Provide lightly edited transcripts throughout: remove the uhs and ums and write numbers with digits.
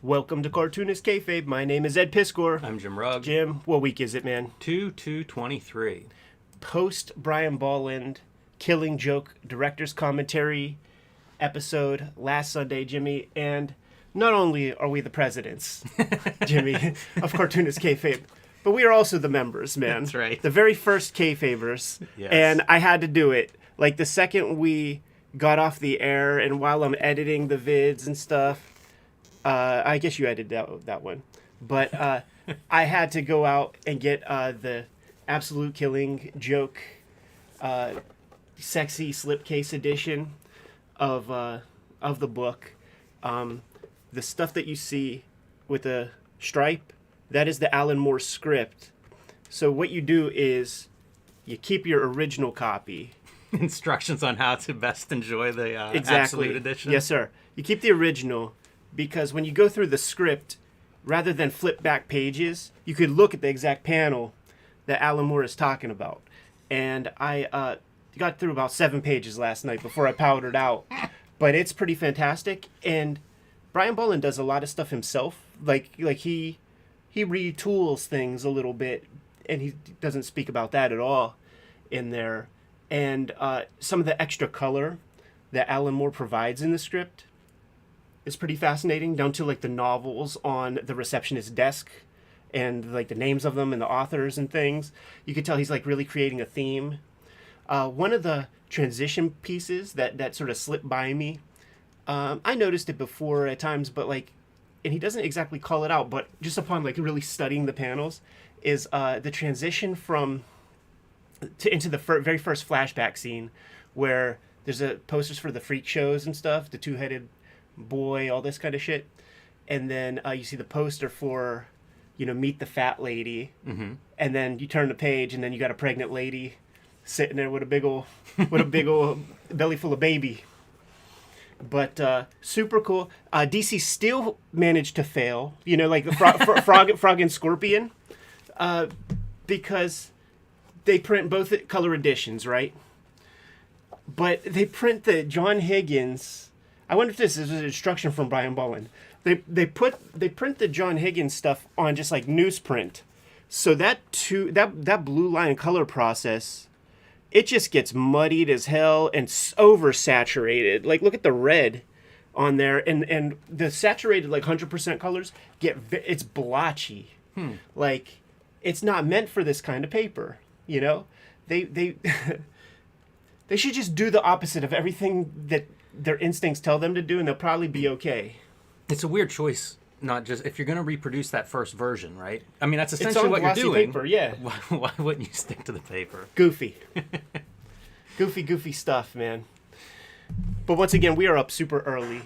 Welcome to Cartoonist Kayfabe. My name is Ed Piskor. I'm Jim Rugg. Jim, what week is it, man? 2/2/23. Post Brian Bolland Killing Joke Director's Commentary episode last Sunday, Jimmy. And not only are we the presidents, Jimmy, of Cartoonist Kayfabe, but we are also the members, man. That's right. The very first Kayfabers. Yes. And I had to do it. Like the second we got off the air and while I'm editing the vids and stuff, I guess you edited that one. But I had to go out and get the Absolute Killing Joke sexy slipcase edition of the book. The stuff that you see with the stripe, that is the Alan Moore script. So what you do is you keep your original copy. Instructions on how to best enjoy the Exactly. Absolute Edition. Yes, sir. You keep the original because when you go through the script, rather than flip back pages, you could look at the exact panel that Alan Moore is talking about. And I got through about 7 pages last night before I powdered out. But it's pretty fantastic. And Brian Bolland does a lot of stuff himself. Like he retools things a little bit, and he doesn't speak about that at all in there. And some of the extra color that Alan Moore provides in the script is pretty fascinating, down to like the novels on the receptionist's desk and like the names of them and the authors and things. You could tell he's like really creating a theme. One of the transition pieces that sort of slipped by me, I noticed it before at times, but like, and he doesn't exactly call it out, but just upon like really studying the panels, is the transition from into the very first flashback scene where there's posters for the freak shows and stuff, the two-headed boy, all this kind of shit, and then you see the poster for, Meet the Fat Lady, and then you turn the page and then you got a pregnant lady sitting there with a big old belly full of baby. But super cool. DC still managed to fail, like the Frog and Scorpion, because they print both color editions, right? But they print the John Higgins. I wonder if this is an instruction from Brian Bolland. They print the John Higgins stuff on just like newsprint, so that blue line color process, it just gets muddied as hell and oversaturated. Like look at the red on there, and the saturated like 100% colors it's blotchy. Like it's not meant for this kind of paper. They they should just do the opposite of everything that their instincts tell them to do, and they'll probably be okay. It's a weird choice, not just if you're going to reproduce that first version, right? I mean, that's It's essentially on what you're glossy doing. paper, yeah. Why wouldn't you stick to the paper? Goofy. goofy stuff, man. But once again, we are up super early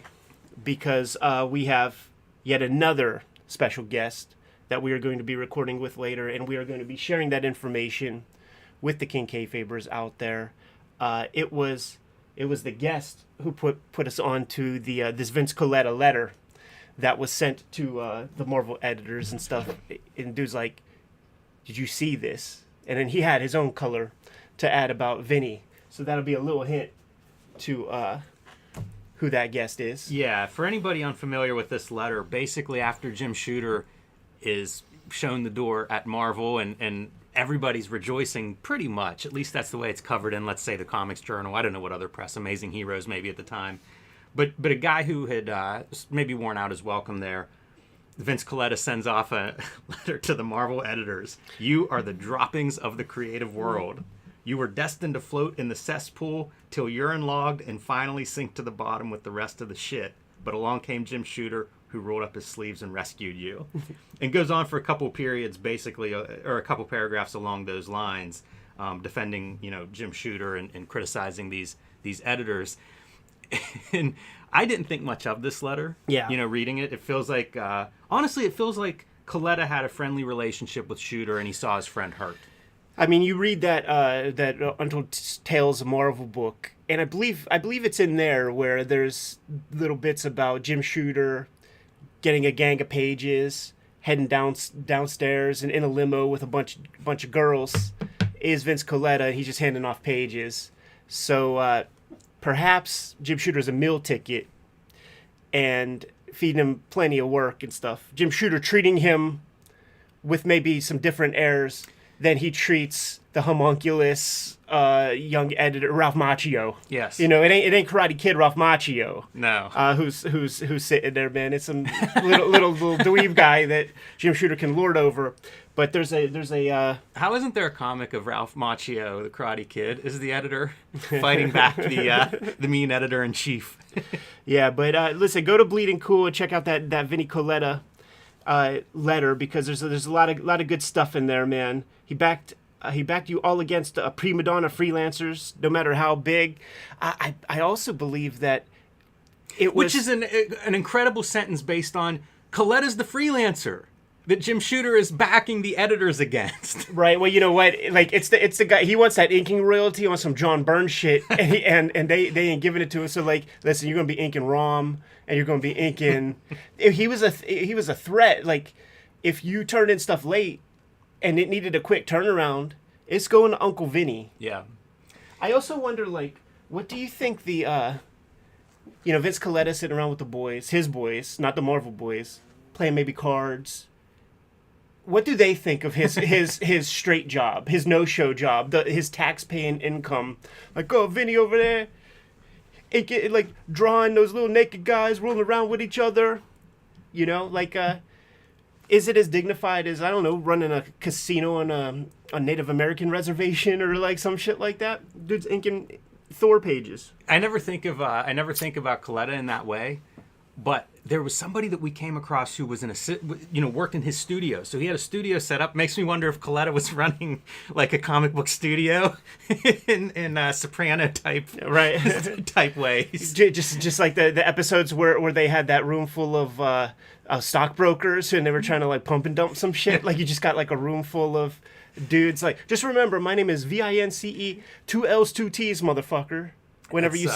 because we have yet another special guest that we are going to be recording with later, and we are going to be sharing that information with the King Kayfabers out there. It was the guest who put us on to the this Vince Colletta letter that was sent to the Marvel editors and stuff. And dude's like, "Did you see this?" And then he had his own color to add about Vinny. So that'll be a little hint to who that guest is. Yeah, for anybody unfamiliar with this letter, basically after Jim Shooter is shown the door at Marvel and everybody's rejoicing pretty much. At least that's the way it's covered in, let's say, the Comics Journal. I don't know what other press, Amazing Heroes maybe at the time. But a guy who had maybe worn out his welcome there, Vince Colletta sends off a letter to the Marvel editors. "You are the droppings of the creative world. You were destined to float in the cesspool till urine logged and finally sink to the bottom with the rest of the shit. But along came Jim Shooter, who rolled up his sleeves and rescued you." And goes on for a couple periods, basically, or a couple paragraphs along those lines, defending, Jim Shooter and criticizing these editors. And I didn't think much of this letter. Yeah. Reading it, it feels like, honestly, it feels like Colletta had a friendly relationship with Shooter and he saw his friend hurt. I mean, you read that Untold Tales of Marvel book, and I believe it's in there where there's little bits about Jim Shooter getting a gang of pages, heading downstairs and in a limo with a bunch of girls. Is Vince Colletta? He's just handing off pages. So perhaps Jim Shooter's a meal ticket, and feeding him plenty of work and stuff. Jim Shooter treating him with maybe some different airs than he treats the homunculus young editor Ralph Macchio. Yes. You know, it ain't Karate Kid Ralph Macchio. No. Who's sitting there, man. It's some little dweeb guy that Jim Shooter can lord over. But there's a How isn't there a comic of Ralph Macchio, the Karate Kid, is the editor, fighting back the mean editor in chief? Yeah, but listen, go to Bleeding Cool and check out that Vinny Colletta letter, because there's a lot of good stuff in there, man. He backed you all against prima donna freelancers, no matter how big. I also believe that it was, which is an incredible sentence based on Coletta's the freelancer that Jim Shooter is backing the editors against. Right. Well, you know what? Like, it's the guy. He wants that inking royalty on some John Byrne shit, and they ain't giving it to us. So, like, listen, you're gonna be inking ROM, and you're gonna be inking. he was a threat. Like, if you turned in stuff late, and it needed a quick turnaround, it's going to Uncle Vinny. Yeah. I also wonder, like, what do you think the Vince Colletta sitting around with the boys, his boys, not the Marvel boys, playing maybe cards. What do they think of his straight job, his no-show job, his tax-paying income? Like, oh, Vinny over there, like drawing those little naked guys rolling around with each other, you know? Like, is it as dignified as, I don't know, running a casino on a Native American reservation or like some shit like that? Dude's inking Thor pages. I never think about Colletta in that way. But there was somebody that we came across who was worked in his studio. So he had a studio set up. Makes me wonder if Colletta was running like a comic book studio in Soprano type type ways. Just like the episodes where they had that room full of stockbrokers and they were trying to like pump and dump some shit. Like, you just got like a room full of dudes. Like, just remember, my name is VINCE, 2 L's, 2 T's, motherfucker. Whenever you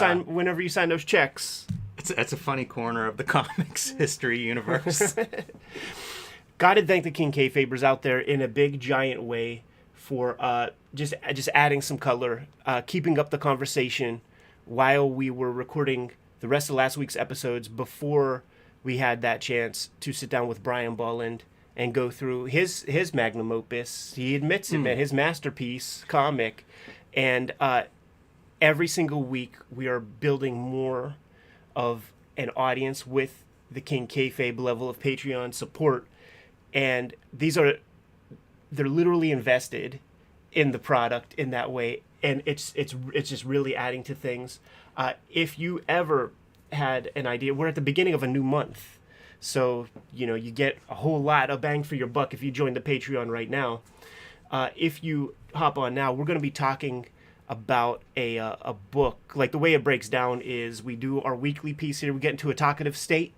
sign those checks. It's a funny corner of the comics history universe. Gotta thank the King Kayfabers out there in a big giant way for just adding some color, keeping up the conversation while we were recording the rest of last week's episodes before we had that chance to sit down with Brian Bolland and go through his magnum opus. He admits it, man, his masterpiece comic. And every single week we are building more of an audience with the King Kayfabe level of Patreon support, and they're literally invested in the product in that way, and it's just really adding to things. If you ever had an idea, we're at the beginning of a new month, so you get a whole lot of bang for your buck if you join the Patreon right now. If you hop on now, we're going to be talking about a book. Like, the way it breaks down is we do our weekly piece here. We get into a talkative state.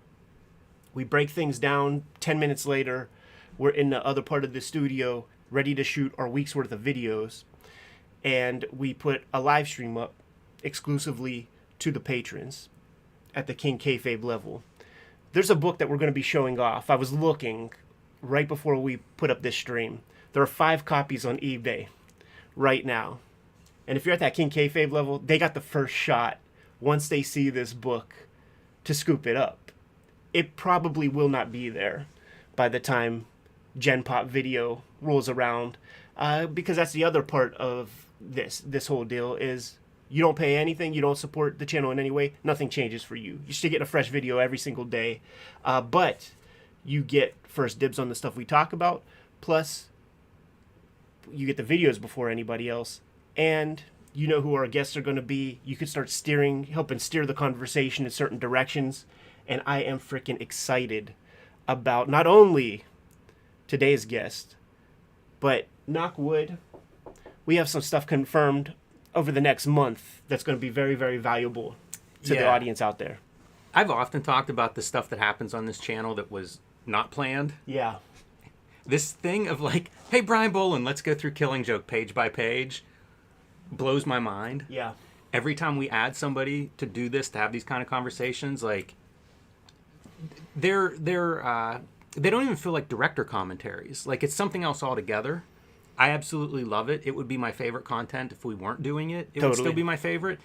We break things down. 10 minutes later, we're in the other part of the studio, ready to shoot our week's worth of videos. And we put a live stream up exclusively to the patrons at the King Kayfabe level. There's a book that we're going to be showing off. I was looking right before we put up this stream. There are 5 copies on eBay right now. And if you're at that King Kayfabe level, they got the first shot once they see this book to scoop it up. It probably will not be there by the time Gen Pop Video rolls around, because that's the other part of this whole deal is you don't pay anything, you don't support the channel in any way, nothing changes for you. You still get a fresh video every single day, but you get first dibs on the stuff we talk about, plus you get the videos before anybody else. And you know who our guests are going to be. You could start helping steer the conversation in certain directions. And I am freaking excited about not only today's guest, but knock wood, we have some stuff confirmed over the next month that's going to be very, very valuable to the audience out there. I've often talked about the stuff that happens on this channel that was not planned. Yeah. This thing of like, hey, Brian Bolland, let's go through Killing Joke page by page. Blows my mind. Yeah. Every time we add somebody to do this, to have these kind of conversations, like they don't even feel like director commentaries. Like, it's something else altogether. I absolutely love it. It would be my favorite content if we weren't doing it. It would still be my favorite.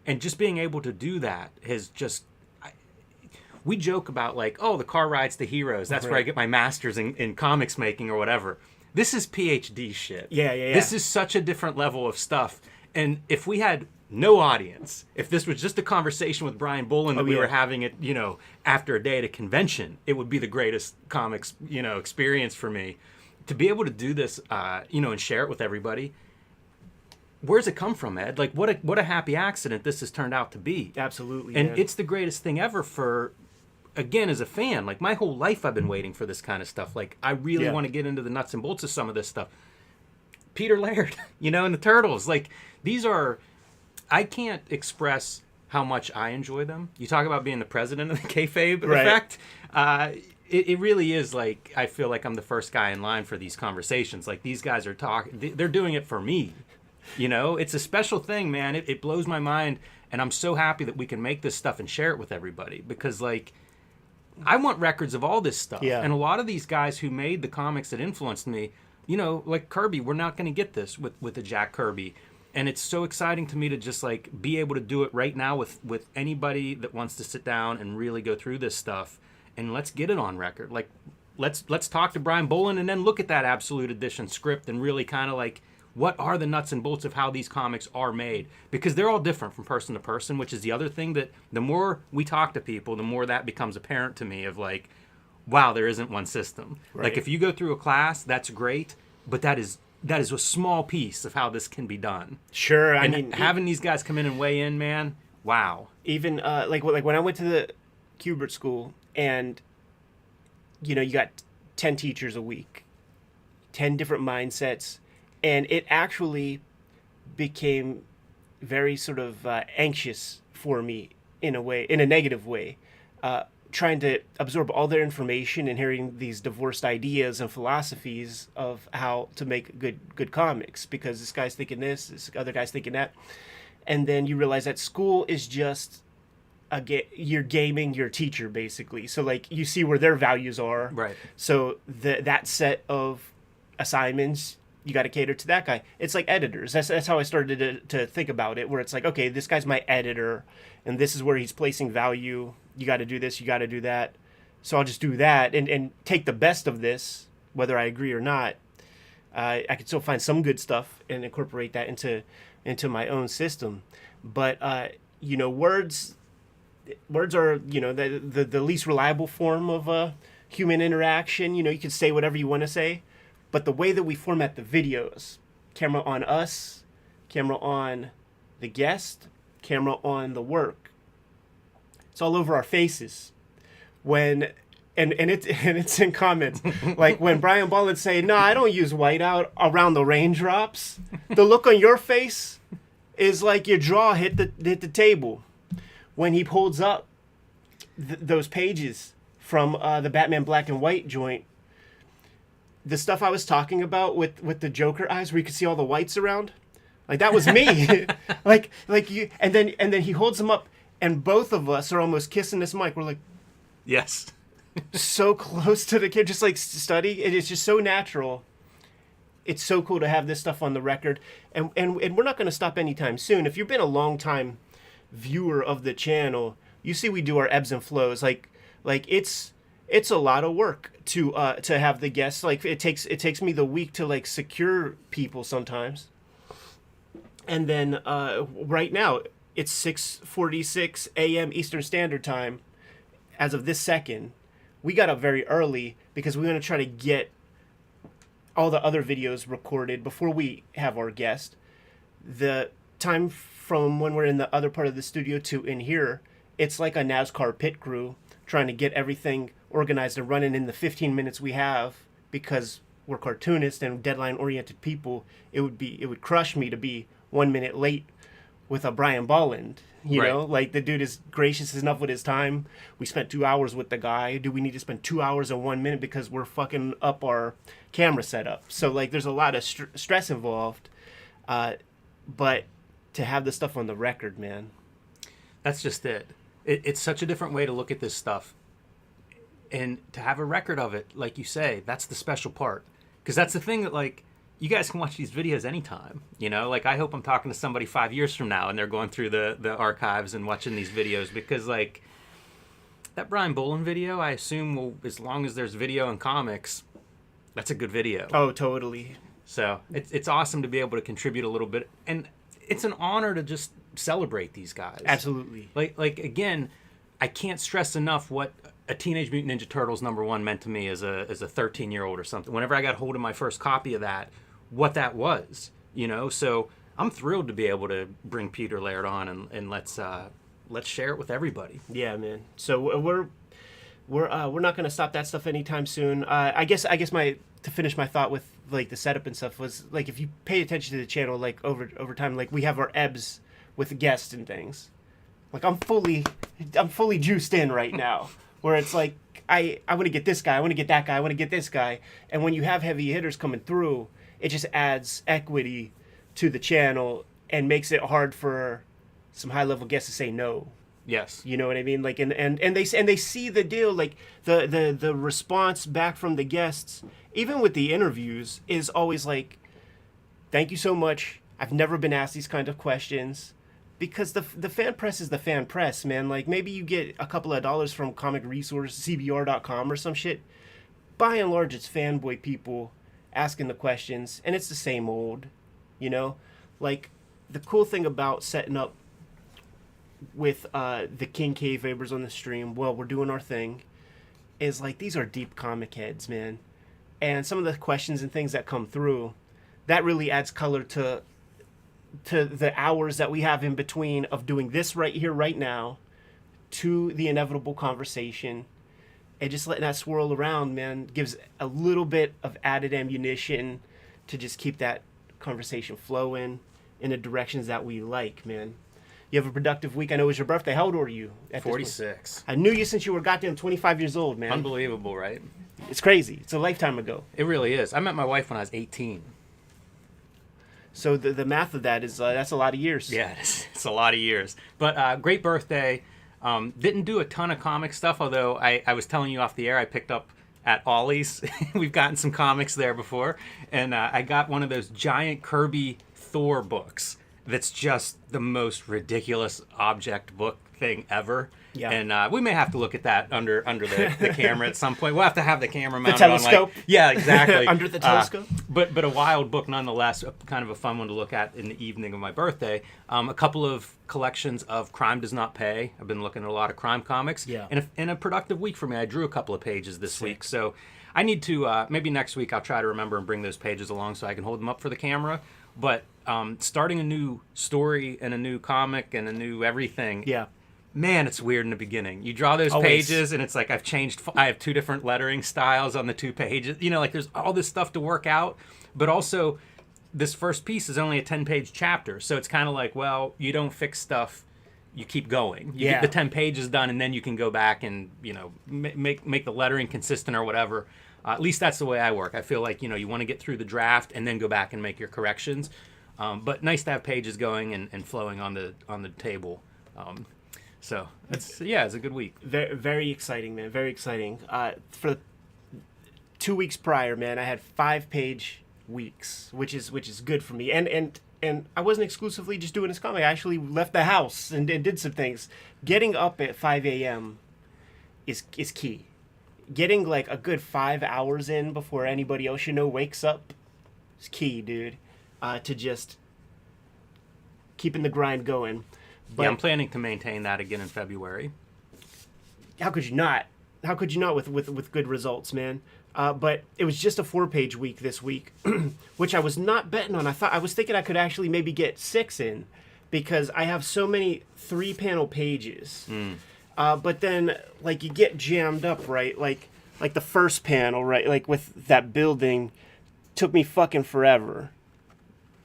And just being able to do that has just... we joke about like, oh, the car rides to Heroes. That's where I get my master's in comics making or whatever. This is PhD shit. Yeah. This is such a different level of stuff. And if we had no audience, if this was just a conversation with Brian Bolin that we were having it, you know, after a day at a convention, it would be the greatest comics, you know, experience for me. To be able to do this, you know, and share it with everybody. Where's it come from, Ed? Like, what a happy accident this has turned out to be. Absolutely, and man. It's the greatest thing ever for, again, as a fan. Like, my whole life I've been waiting for this kind of stuff. Like, I really want to get into the nuts and bolts of some of this stuff. Peter Laird, you know, and the Turtles. Like, these are... I can't express how much I enjoy them. You talk about being the president of the Kayfabe effect. It really is like, I feel like I'm the first guy in line for these conversations. Like, these guys are talking... They're doing it for me. You know, it's a special thing, man. It blows my mind, and I'm so happy that we can make this stuff and share it with everybody, because, like, I want records of all this stuff. Yeah. And a lot of these guys who made the comics that influenced me, you know, like Kirby, we're not going to get this with a Jack Kirby. And it's so exciting to me to just, like, be able to do it right now with anybody that wants to sit down and really go through this stuff, and let's get it on record. Like, let's talk to Brian Bolin and then look at that Absolute Edition script and really kind of, like, what are the nuts and bolts of how these comics are made? Because they're all different from person to person, which is the other thing that the more we talk to people, the more that becomes apparent to me of like, wow, there isn't one system. Right. Like if you go through a class, that's great, but that is a small piece of how this can be done. Sure. I And mean, having these guys come in and weigh in, man, wow. even like when I went to the Kubert school, and you know, you got 10 teachers a week, 10 different mindsets. And it actually became very sort of anxious for me in a way, in a negative way, trying to absorb all their information and hearing these divorced ideas and philosophies of how to make good comics, because this guy's thinking this other guy's thinking that. And then you realize that school is just you're gaming your teacher, basically. So like you see where their values are. Right. So that set of assignments, you got to cater to that guy. It's like editors. That's how I started to think about it, where it's like, okay, this guy's my editor, and this is where he's placing value. You got to do this, you got to do that. So I'll just do that and take the best of this, whether I agree or not. I can still find some good stuff and incorporate that into my own system. But you know, words are, you know, the least reliable form of human interaction. You know, you can say whatever you want to say. But the way that we format the videos, camera on us, camera on the guest, camera on the work, it's all over our faces. And it's in comments. Like when Brian Bolin say, "No, I don't use whiteout around the raindrops." The look on your face is like your jaw hit the table when he pulls up those pages from the Batman Black and White joint. The stuff I was talking about with the Joker eyes, where you could see all the whites around, like that was me. like you, and then he holds them up, and both of us are almost kissing this mic. We're like, yes, so close to the kid, just like study. It is just so natural. It's so cool to have this stuff on the record, and we're not going to stop anytime soon. If you've been a long time viewer of the channel, you see we do our ebbs and flows. Like it's a lot of work to have the guests. Like it takes me the week to like secure people sometimes. And then right now it's 6:46 a.m. Eastern Standard Time. As of this second, we got up very early because we want to try to get all the other videos recorded before we have our guest. The time from when we're in the other part of the studio to in here, it's like a NASCAR pit crew trying to get everything organized and running in the 15 minutes we have, because we're cartoonists and deadline-oriented people. It would crush me to be 1 minute late with a Brian Bolland. You Right. know, like the dude is gracious enough with his time. We spent 2 hours with the guy. Do we need to spend 2 hours and 1 minute because we're fucking up our camera setup? So like, there's a lot of stress involved. But to have the stuff on the record, man. that's just it. It's such a different way to look at this stuff. And to have a record of it, like you say, that's the special part. Because that's the thing that, like, you guys can watch these videos anytime. You know, like, I hope I'm talking to somebody 5 years from now and they're going through the archives and watching these videos, because, like, That Brian Bolin video, I assume, as long as there's video and comics, that's a good video. Oh, totally. So it's awesome to be able to contribute a little bit, and it's an honor to just celebrate these guys. Absolutely. Like again, I can't stress enough what a Teenage Mutant Ninja Turtles #1 meant to me as a 13-year-old or something. Whenever I got hold of my first copy of that, what that was, So I'm thrilled to be able to bring Peter Laird on and let's share it with everybody. Yeah, man. So we're not going to stop that stuff anytime soon. I guess to finish my thought with like the setup and stuff was like, if you pay attention to the channel, like over time, like we have our ebbs with guests and things. Like I'm fully juiced in right now, where it's like I want to get this guy, I want to get that guy, I want to get this guy, and when you have heavy hitters coming through, it just adds equity to the channel and makes it hard for some high level guests to say no. Yes. You know what I mean? Like and they see the deal, like the response back from the guests, even with the interviews, is always like, thank you so much. I've never been asked these kind of questions. Because the fan press is the fan press, man. Like maybe you get a couple of dollars from Comic Resource, CBR.com or some shit. By and large, it's fanboy people asking the questions, and it's the same old, Like the cool thing about setting up with the King Kayfabers on the stream, while we're doing our thing, is like these are deep comic heads, man. And some of the questions and things that come through, that really adds color to the hours that we have in between of doing this right here, right now, to the inevitable conversation, and just letting that swirl around, man, gives a little bit of added ammunition to just keep that conversation flowing in the directions that we like, man. You have a productive week. I know it was your birthday. How old are you? 46. I knew you since you were goddamn 25 years old, man. Unbelievable, right? It's crazy. It's a lifetime ago. It really is. I met my wife when I was 18. So the math of that is that's a lot of years. Yeah, it's a lot of years. But great birthday. Didn't do a ton of comic stuff, although I was telling you off the air, I picked up at Ollie's. We've gotten some comics there before. And I got one of those giant Kirby Thor books that's just the most ridiculous object book thing ever. Yeah. And we may have to look at that under the camera at some point. We'll have to have the camera mounted telescope? on, like, yeah, exactly. Under the telescope? But a wild book nonetheless, kind of a fun one to look at in the evening of my birthday. A couple of collections of Crime Does Not Pay. I've been looking at a lot of crime comics. Yeah. And a productive week for me. I drew a couple of pages this week. So I need to, maybe next week I'll try to remember and bring those pages along so I can hold them up for the camera. But starting a new story and a new comic and a new everything. Yeah. Man, it's weird in the beginning. You draw those Always. pages, and it's like I have 2 different lettering styles on the 2 pages. Like there's all this stuff to work out, but also this first piece is only a 10-page chapter, so it's kind of like, well, you don't fix stuff, you keep going. You get the 10 pages done, and then you can go back and make the lettering consistent or whatever. At least that's the way I work. I feel like you want to get through the draft and then go back and make your corrections. But nice to have pages going and flowing on the table. So it's a good week. Very, very exciting, man. Very exciting. For 2 weeks prior, man, I had 5-page weeks, which is good for me. And I wasn't exclusively just doing this comic. I actually left the house and did some things. Getting up at 5 a.m. is key. Getting like a good 5 hours in before anybody else wakes up is key, dude. To just keeping the grind going. But I'm planning to maintain that again in February. How could you not? How could you not with good results, man? But it was just a 4-page week this week, which I was not betting on. I was thinking I could actually maybe get 6 in, because I have so many 3-panel pages. But then, like, you get jammed up, right? Like the first panel, right? Like with that building, took me fucking forever.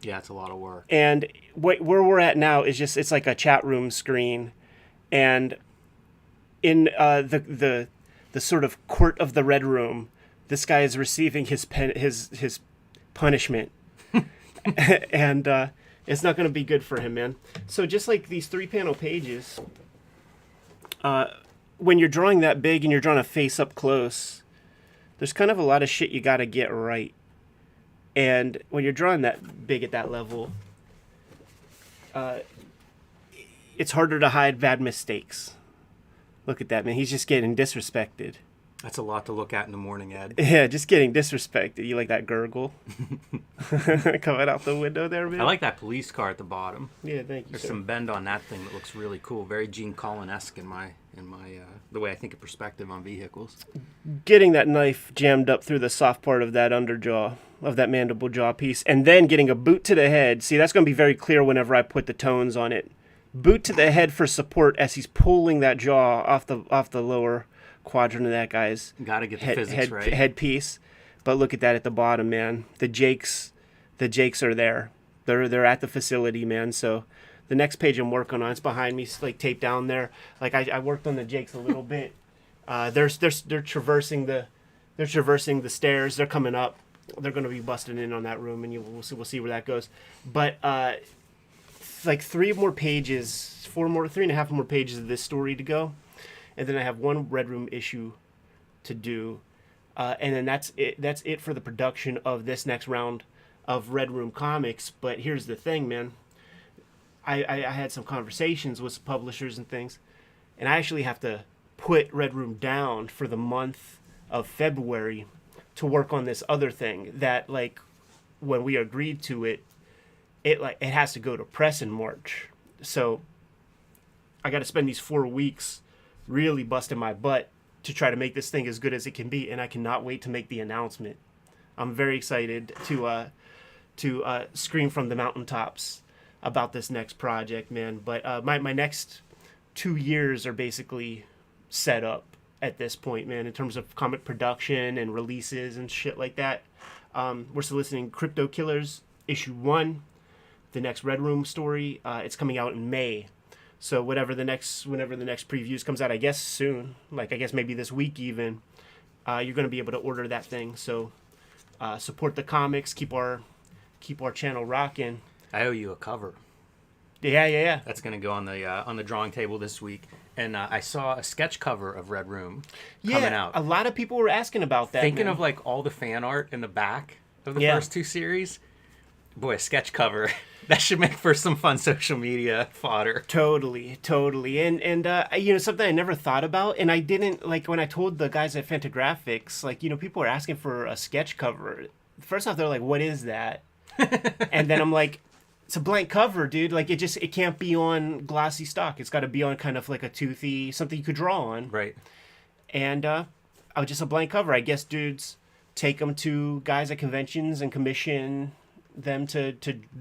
Yeah, it's a lot of work. And where we're at now is just, it's like a chat room screen, and in the sort of court of the Red Room, this guy is receiving his punishment, and it's not going to be good for him, man. So just like these 3-panel pages, when you're drawing that big and you're drawing a face up close, there's kind of a lot of shit you got to get right. And when you're drawing that big at that level, it's harder to hide bad mistakes. Look at that, man. He's just getting disrespected. That's a lot to look at in the morning, Ed. Yeah, just getting disrespected. You like that gurgle coming out the window there, man? I like that police car at the bottom. Yeah, thank you. There's sir. some bend on that thing that looks really cool. Very Gene Collin-esque in my the way I think of perspective on vehicles. Getting that knife jammed up through the soft part of that underjaw, of that mandible jaw piece, and then getting a boot to the head. See, that's going to be very clear whenever I put the tones on it. Boot to the head for support as he's pulling that jaw off the lower quadrant of that guy's Gotta get the physics right. headpiece. But look at that at the bottom, man. The Jakes are there. They're at the facility, man. So the next page I'm working on, it's behind me, it's like taped down there. Like I worked on the Jakes a little bit. They're traversing the stairs. They're coming up. They're going to be busting in on that room, and we'll see where that goes. But like 3.5 more pages of this story to go, and then I have one Red Room issue to do, and then that's it for the production of this next round of Red Room comics. But here's the thing, man. I had some conversations with some publishers and things, and I actually have to put Red Room down for the month of February to work on this other thing that, like, when we agreed to it has to go to press in March. So I got to spend these 4 weeks really busting my butt to try to make this thing as good as it can be, and I cannot wait to make the announcement. I'm very excited to scream from the mountaintops about this next project, man. But my next 2 years are basically set up at this point, man, in terms of comic production and releases and shit like that. We're soliciting Crypto Killers issue 1, the next Red Room story. It's coming out in May. So whenever the next previews comes out, I guess soon, like I guess maybe this week even, you're going to be able to order that thing. So support the comics, keep our channel rocking. I owe you a cover. Yeah. That's going to go on the drawing table this week. And I saw a sketch cover of Red Room coming out. A lot of people were asking about that. Thinking man. of like all the fan art in the back of the Yeah. first 2 series. Boy, a sketch cover. That should make for some fun social media fodder. Totally. And something I never thought about, and I didn't, like, when I told the guys at Fantagraphics, like, people are asking for a sketch cover. First off, they're like, what is that? And then I'm like, it's a blank cover, dude. Like, it can't be on glossy stock. It's got to be on kind of like a toothy, something you could draw on. Right. And just a blank cover. I guess dudes take them to guys at conventions and commission them to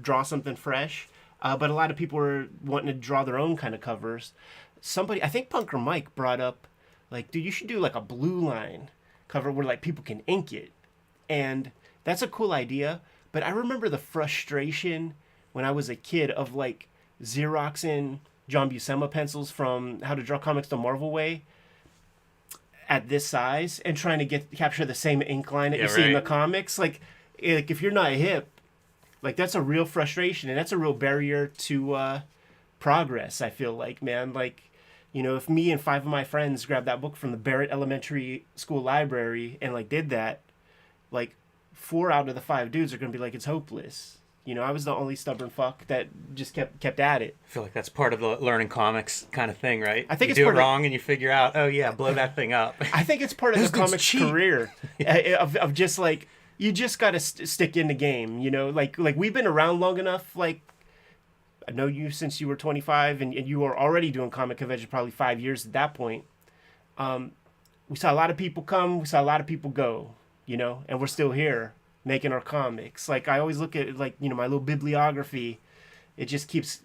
draw something fresh. But a lot of people are wanting to draw their own kind of covers. Somebody, I think Punker Mike brought up, like, dude, you should do like a blue line cover where like people can ink it. And that's a cool idea. But I remember the frustration when I was a kid of like Xeroxing John Buscema pencils from How to Draw Comics the Marvel Way at this size and trying to capture the same ink line that you see in the comics. Like if you're not hip, like that's a real frustration and that's a real barrier to progress, I feel like, man. Like, if me and 5 of my friends grabbed that book from the Barrett Elementary School library and like did that, like 4 out of the 5 dudes are going to be like, it's hopeless. I was the only stubborn fuck that just kept at it. I feel like that's part of the learning comics kind of thing, right? I think you it's do part it wrong and you figure out, oh yeah, blow that thing up. I think it's part of the comics career of just like, you just got to stick in the game, like we've been around long enough. Like, I know you since you were 25 and you were already doing comic conventions probably 5 years at that point. We saw a lot of people come, we saw a lot of people go, and we're still here making our comics. Like, I always look at it like, my little bibliography, it just keeps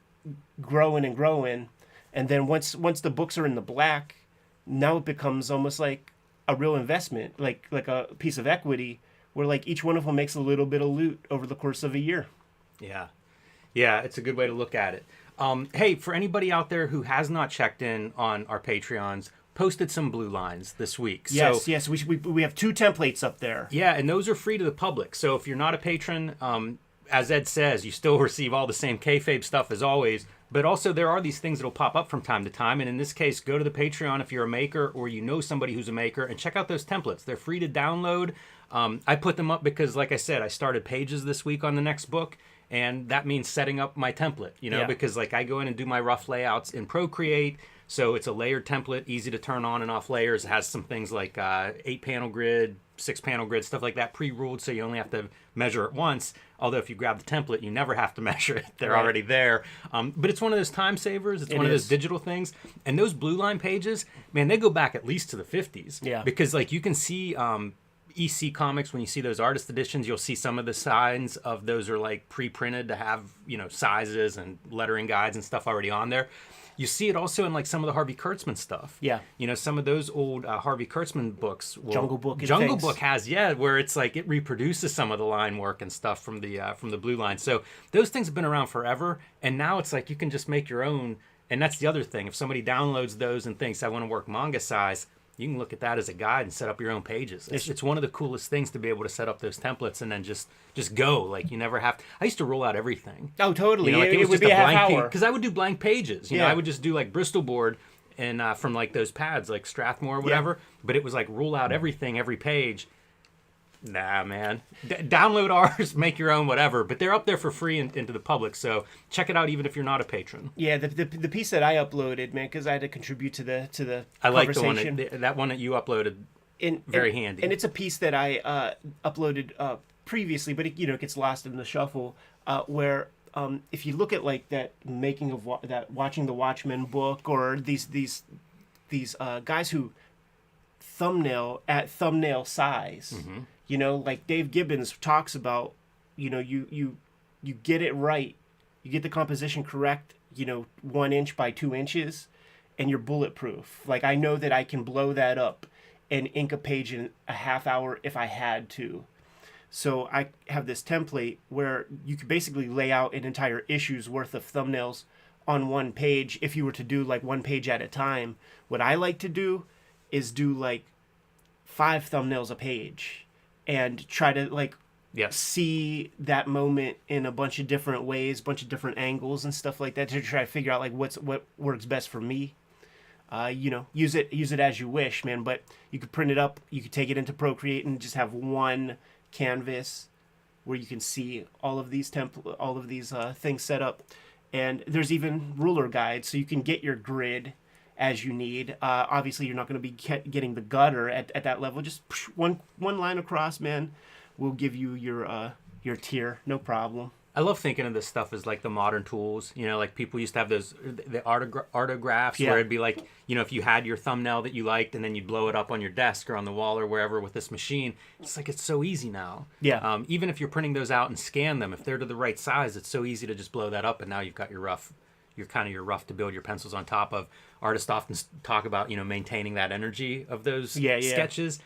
growing and growing. And then once the books are in the black, now it becomes almost like a real investment, like a piece of equity where like each one of them makes a little bit of loot over the course of a year. Yeah, it's a good way to look at it. Hey, for anybody out there who has not checked in on our Patreons, posted some blue lines this week. Yes, we have 2 templates up there. Yeah, and those are free to the public. So if you're not a patron, as Ed says, you still receive all the same Kayfabe stuff as always. But also there are these things that will pop up from time to time. And in this case, go to the Patreon if you're a maker or you know somebody who's a maker and check out those templates. They're free to download. I put them up because, like I said, I started pages this week on the next book. And that means setting up my template, because like I go in and do my rough layouts in Procreate. So it's a layered template, easy to turn on and off layers. It has some things like 8-panel grid, 6-panel grid, stuff like that pre-ruled, so you only have to measure it once. Although if you grab the template, you never have to measure it. They're already there. But it's one of those time savers. It's one of those digital things. And those blue line pages, man, they go back at least to the 50s. Yeah. Because like you can see EC comics, when you see those artist editions, you'll see some of the signs of those are like pre-printed to have, sizes and lettering guides and stuff already on there. You see it also in like some of the Harvey Kurtzman stuff. Yeah. Some of those old Harvey Kurtzman books. Jungle Book. Jungle Book has, where it's like it reproduces some of the line work and stuff from the blue line. So those things have been around forever, and now it's like you can just make your own. And that's the other thing. If somebody downloads those and thinks I want to work manga size, you can look at that as a guide and set up your own pages. It's one of the coolest things to be able to set up those templates and then just go. Like you never have to. I used to roll out everything. Oh, totally. Like it was would just be a a blank half page hour. because I would do blank pages. Yeah. I would just do like Bristol board and from like those pads like Strathmore or whatever. But it was like rule out everything, every page. Nah, man. Download ours, make your own, whatever. But they're up there for free into the public, so check it out even if you're not a patron. Yeah, the piece that I uploaded, man, because I had to contribute to the I like the conversation. one that one that you uploaded. Very handy. And it's a piece that I uploaded previously, but it gets lost in the shuffle. Where if you look at like that making of that Watching the Watchmen book, or these guys who thumbnail at thumbnail size. Mm-hmm. Like Dave Gibbons talks about, you get it right, you get the composition correct, 1 inch by 2 inches, and you're bulletproof. Like I know that I can blow that up and ink a page in a half hour if I had to. So I have this template where you could basically lay out an entire issue's worth of thumbnails on one page if you were to do like one page at a time. What I like to do is do like 5 thumbnails a page and try to like see that moment in a bunch of different ways, bunch of different angles and stuff like that to try to figure out like what works best for me. Use it as you wish, man. But you could print it up, you could take it into Procreate and just have one canvas where you can see all of these things set up. And there's even ruler guides, so you can get your grid as you need. Obviously, you're not going to be getting the gutter at that level. Just one line across, man, will give you your tier, no problem. I love thinking of this stuff as like the modern tools. Like people used to have those the autographs where it'd be like, if you had your thumbnail that you liked and then you'd blow it up on your desk or on the wall or wherever with this machine. It's like it's so easy now. Yeah. Even if you're printing those out and scan them, if they're to the right size, it's so easy to just blow that up and now you've got your rough. You're kind of your rough to build your pencils on top of. Artists often talk about, maintaining that energy of those sketches.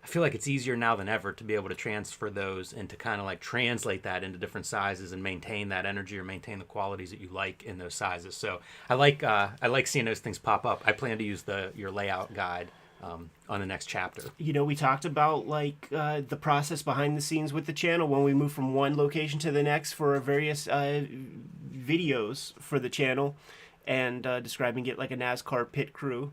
I feel like it's easier now than ever to be able to transfer those and to kind of like translate that into different sizes and maintain that energy or maintain the qualities that you like in those sizes. So I like seeing those things pop up. I plan to use your layout guide on the next chapter. We talked about like the process behind the scenes with the channel when we move from one location to the next for various videos for the channel, and describing it like a NASCAR pit crew.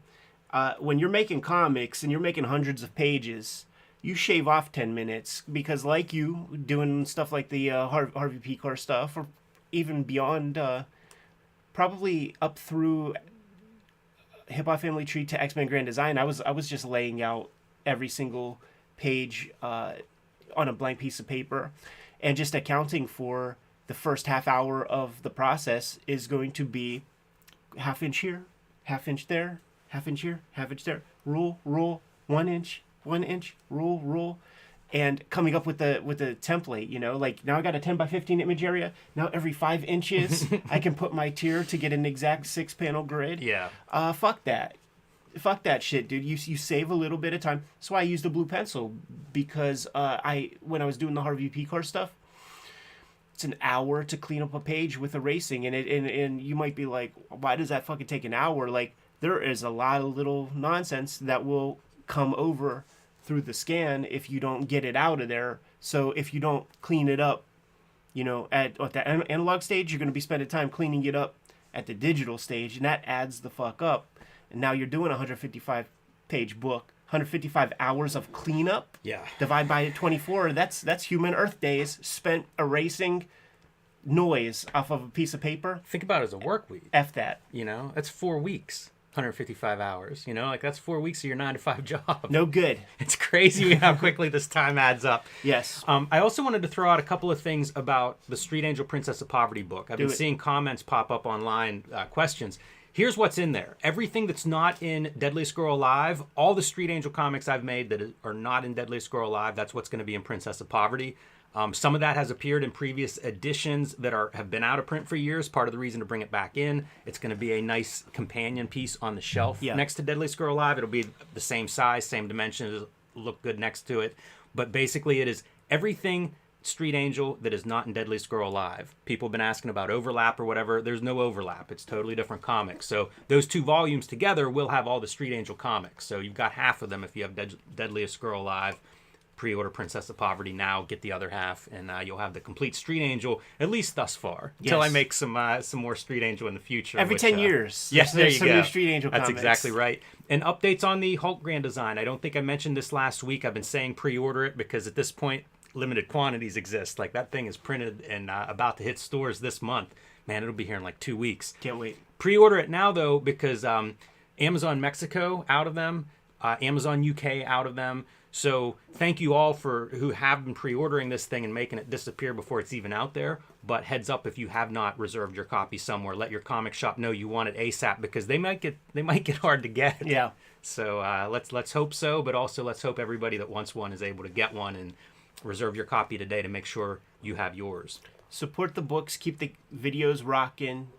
When you're making comics and you're making hundreds of pages, you shave off 10 minutes because like you doing stuff like the Harvey Pekar stuff, or even beyond, probably up through Hip Hop Family Tree to X-Men Grand Design, I was just laying out every single page on a blank piece of paper, and just accounting for the first half hour of the process is going to be half inch here, half inch there, half inch here, half inch there, rule, 1 inch, rule, and coming up with the template, like now I got a 10 by 15 image area. Now every 5 inches I can put my tier to get an exact 6-panel grid. Yeah. Fuck that shit, dude. You save a little bit of time. That's why I used a blue pencil, because when I was doing the Harvey Pekar stuff, it's an hour to clean up a page with erasing, and you might be like, why does that fucking take an hour? Like, there is a lot of little nonsense that will come over through the scan if you don't get it out of there. So if you don't clean it up, at the analog stage, you're going to be spending time cleaning it up at the digital stage, and that adds the fuck up. And now you're doing a 155-page book, 155 hours of cleanup. Yeah. Divide by 24. That's human Earth days spent erasing noise off of a piece of paper. Think about it as a work week. F that. That's 4 weeks. 155 hours. You know, like that's 4 weeks of your 9-to-5 job. No good. It's crazy how quickly this time adds up. Yes. I also wanted to throw out a couple of things about the Street Angel Princess of Poverty book. I've been seeing comments pop up online, questions. Here's what's in there. Everything that's not in Deadliest Girl Alive, all the Street Angel comics I've made that are not in Deadliest Girl Alive, that's what's going to be in Princess of Poverty. Some of that has appeared in previous editions that have been out of print for years. Part of the reason to bring it back in. It's going to be a nice companion piece on the shelf next to Deadliest Girl Alive. It'll be the same size, same dimensions, look good next to it. But basically it is everything Street Angel that is not in Deadliest Girl Alive. People have been asking about overlap or whatever. There's no overlap. It's totally different comics. So those two volumes together will have all the Street Angel comics. So you've got half of them if you have Deadliest Girl Alive. Pre-order Princess of Poverty now, get the other half, and you'll have the complete Street Angel, at least thus far, until I make some more Street Angel in the future. Every 10 years. Yes, there you some go. New Street Angel That's comics. exactly right. And updates on the Hulk Grand Design. I don't think I mentioned this last week. I've been saying pre-order it because at this point, limited quantities exist. Like that thing is printed and about to hit stores this month. Man, it'll be here in like 2 weeks. Can't wait. Pre-order it now, though, because Amazon Mexico, out of them. Amazon UK, out of them. So thank you all who have been pre-ordering this thing and making it disappear before it's even out there. But heads up, if you have not reserved your copy somewhere, let your comic shop know you want it ASAP because they might get hard to get. Yeah. So let's hope so, but also let's hope everybody that wants one is able to get one and reserve your copy today to make sure you have yours. Support the books, keep the videos rocking.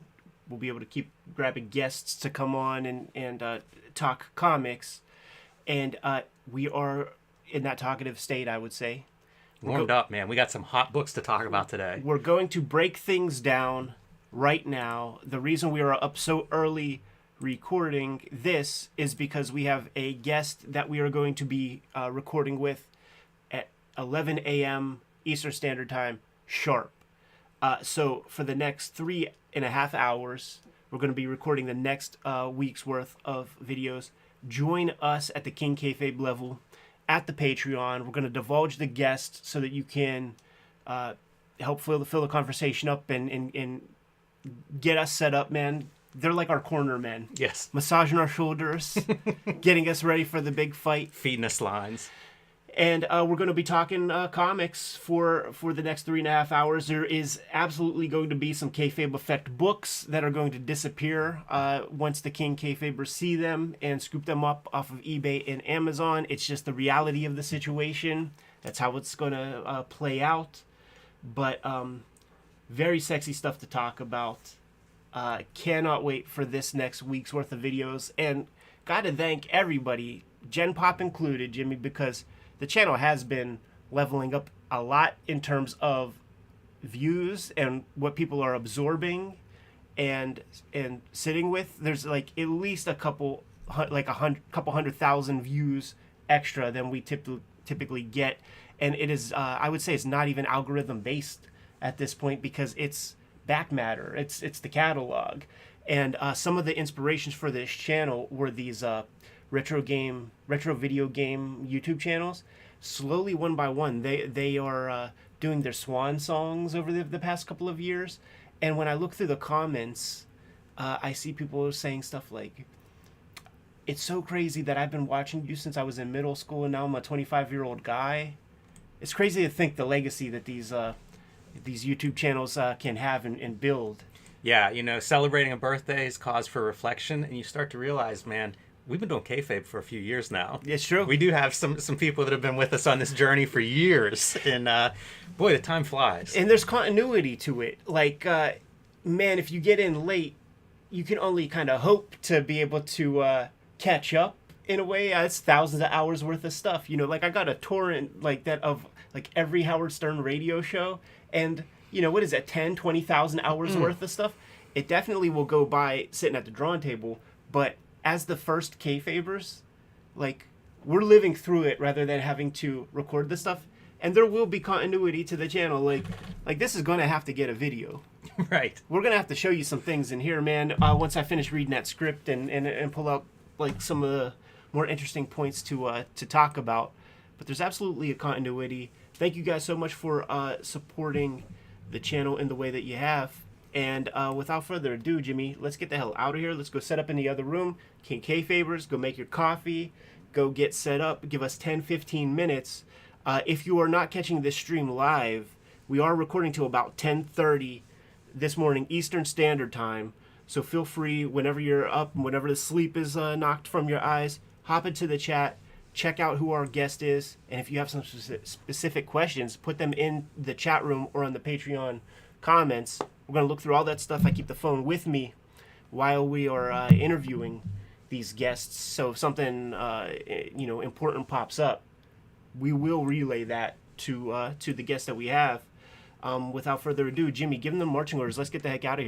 We'll be able to keep grabbing guests to come on and talk comics. And we are in that talkative state, I would say. Warmed up, man. We got some hot books to talk about today. We're going to break things down right now. The reason we are up so early recording this is because we have a guest that we are going to be recording with at 11 a.m. Eastern Standard Time sharp. So for the next 3.5 hours, we're going to be recording the next week's worth of videos. Join us at the King Kayfabe level at the Patreon. We're going to divulge the guest so that you can help fill the conversation up and get us set up, man. They're like our corner men. Yes. Massaging our shoulders, getting us ready for the big fight. Feeding us lines. And we're going to be talking comics for the next 3.5 hours. There is absolutely going to be some Kayfabe Effect books that are going to disappear once the King Kayfabers see them and scoop them up off of eBay and Amazon. It's just the reality of the situation. That's how it's going to play out. But very sexy stuff to talk about. Cannot wait for this next week's worth of videos. And got to thank everybody, Gen Pop included, Jimmy, because the channel has been leveling up a lot in terms of views and what people are absorbing and sitting with. There's like at least a couple 100,000 views extra than we typically get, and it is I would say it's not even algorithm based at this point because it's back matter. It's the catalog, and some of the inspirations for this channel were these retro video game YouTube channels. Slowly, one by one, they are doing their swan songs over the past couple of years. And when I look through the comments, I see people saying stuff like, "It's so crazy that I've been watching you since I was in middle school, and now I'm a 25-year-old guy." It's crazy to think the legacy that these YouTube channels can have and build. Yeah, celebrating a birthday is cause for reflection, and you start to realize, man, we've been doing kayfabe for a few years now. It's true. We do have some people that have been with us on this journey for years, and boy, the time flies. And there's continuity to it. Like, man, if you get in late, you can only kind of hope to be able to catch up in a way. It's thousands of hours worth of stuff. Like I got a torrent like that of like every Howard Stern radio show, and what is that, 20,000 hours worth of stuff? It definitely will go by sitting at the drawing table, but as the first Kayfabers, like, we're living through it rather than having to record this stuff. And there will be continuity to the channel. Like this is going to have to get a video. Right. We're going to have to show you some things in here, man, once I finish reading that script and pull out, like, some of the more interesting points to talk about. But there's absolutely a continuity. Thank you guys so much for supporting the channel in the way that you have. And without further ado, Jimmy, let's get the hell out of here. Let's go set up in the other room. King Kayfabers, go make your coffee. Go get set up. Give us 10, 15 minutes. If you are not catching this stream live, we are recording till about 10:30 this morning Eastern Standard Time. So feel free, whenever you're up, whenever the sleep is knocked from your eyes, hop into the chat, check out who our guest is, and if you have some specific questions, put them in the chat room or on the Patreon comments. We're going to look through all that stuff. I keep the phone with me while we are interviewing these guests. So if something important pops up, we will relay that to the guests that we have. Without further ado, Jimmy, give them the marching orders. Let's get the heck out of here.